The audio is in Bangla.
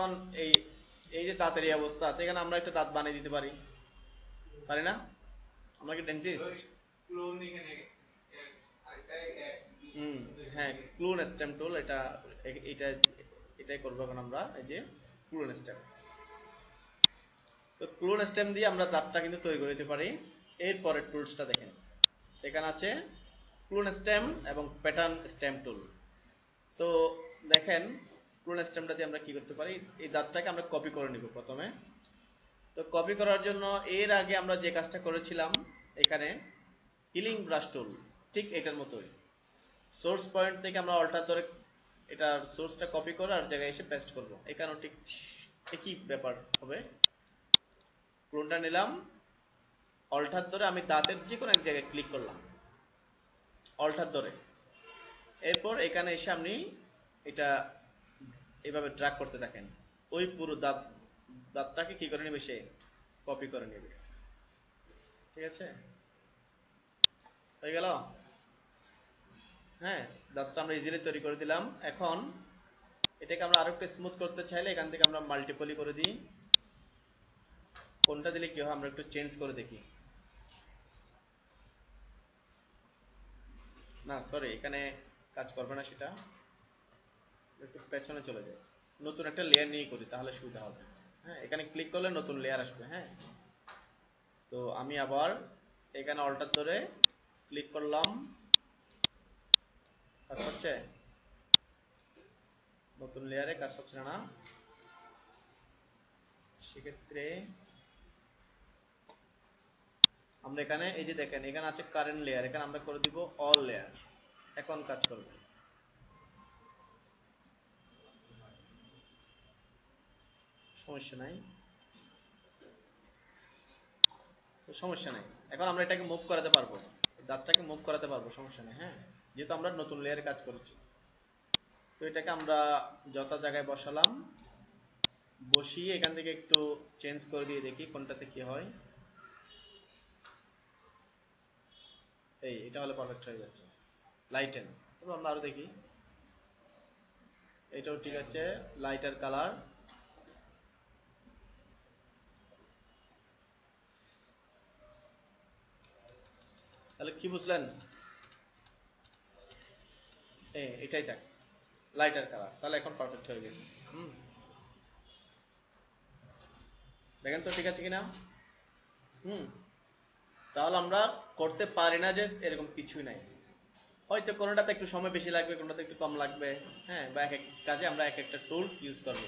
এখন এই এই যে দাঁতের এই অবস্থা, এখানে আমরা একটা দাঁত বানিয়ে দিতে পারি, পারি না? আমরা কি ডেন্টিস্ট? হ্যাঁ, ক্লোন স্টেম টুল, এটা এটা এটাই করবো এখন আমরা, এই যে ক্লোন স্টেম। তো ক্লোন স্টেম দিয়ে আমরা দাঁতটা কিন্তু তৈরি করে দিতে পারি। এরপরের টুলসটা দেখেন, এখানে আছে ক্লোন স্টেম এবং প্যাটার্ন স্টেম টুল। তো দেখেন ক্লোন স্টেমটা দিয়ে আমরা কি করতে পারি, এই দাঁতটাকে আমরা কপি করে নিব প্রথমে। তো কপি করার জন্য এর আগে আমরা যে কাজটা করেছিলাম, এখানে হিলিং ব্রাশ টুল, ঠিক এটার মতোই সোর্স পয়েন্ট থেকে আমরা অল্টার ধরে এটার সোর্সটা কপি করে আর জায়গায় এসে পেস্ট করব। এখানেও ঠিক একই ব্যাপার হবে। ক্লোনটা নিলাম, অল্টার ধরে আমি দাঁতের যে কোনো এক জায়গায় ক্লিক করলাম, অল্টার ধরে। এরপর এখানে এসে আপনি এটা এইভাবে ড্র্যাগ করতে থাকেন, ওই পুরো দাঁতটাকে কি করে নেবে, সে কপি করে নেবে। ঠিক আছে, হয়ে গেল? হ্যাঁ, দাঁতটা আমরা ইজিলি তৈরি করে দিলাম। এখন এটাকে আমরা আরো একটু স্মুথ করতে চাইলে এখান থেকে আমরা মাল্টিপলি করে দিই। কোনটা দিলে কি হয় আমরা একটু চেঞ্জ করে দেখি। না সরি, এখানে কাজ করবে না, সেটা একটু পেছনে চলে যায়। নতুন একটা লেয়ার নিয়ে করি, তাহলে সুবিধা হবে। হ্যাঁ, এখানে ক্লিক করলে নতুন লেয়ার আসবে। হ্যাঁ, তো আমি আবার এখানে অল্টার ধরে ক্লিক করলাম, কাজ হচ্ছে? নতুন লেয়ারে কাজ হচ্ছে না, সেক্ষেত্রে আমরা এখানে এই যে দেখেন এখানে আছে কারেন্ট লেয়ার, এখানে আমরা করে দিব অল লেয়ার। এখন কাজ করবে, সমস্যা নাই, সমস্যা নাই। এখন আমরা এটাকে মুভ করাতে পারবো, দাঁতটাকে মুভ করাতে পারবো, সমস্যা নেই। হ্যাঁ, যেহেতু আমরা নতুন লেয়ারে কাজ করছি। তো এটাকে আমরা যত জায়গায় বসালাম, বসিয়ে এখান থেকে একটু চেঞ্জ করে দিয়ে দেখি কোনটাতে কি হয়। এটা হলে পারফেক্ট হয়ে যাচ্ছে। লাইটেন, তবে আমরা আরো দেখি। এটাও ঠিক আছে, লাইটার কালার। তাহলে কি বুঝলেন? এটাই থাক, লাইটার কালার। তাহলে এখন পারফেক্ট হয়ে গেছে। দেখেন তো ঠিক আছে কিনা। তাহলে আমরা করতে পারি না যে এরকম কিছুই নাই। হয়তো কোনোটাতে একটু সময় বেশি লাগবে, কোনোটাতে একটু কম লাগবে। হ্যাঁ, বা এক এক কাজে আমরা এক একটা টুলস ইউজ করবো।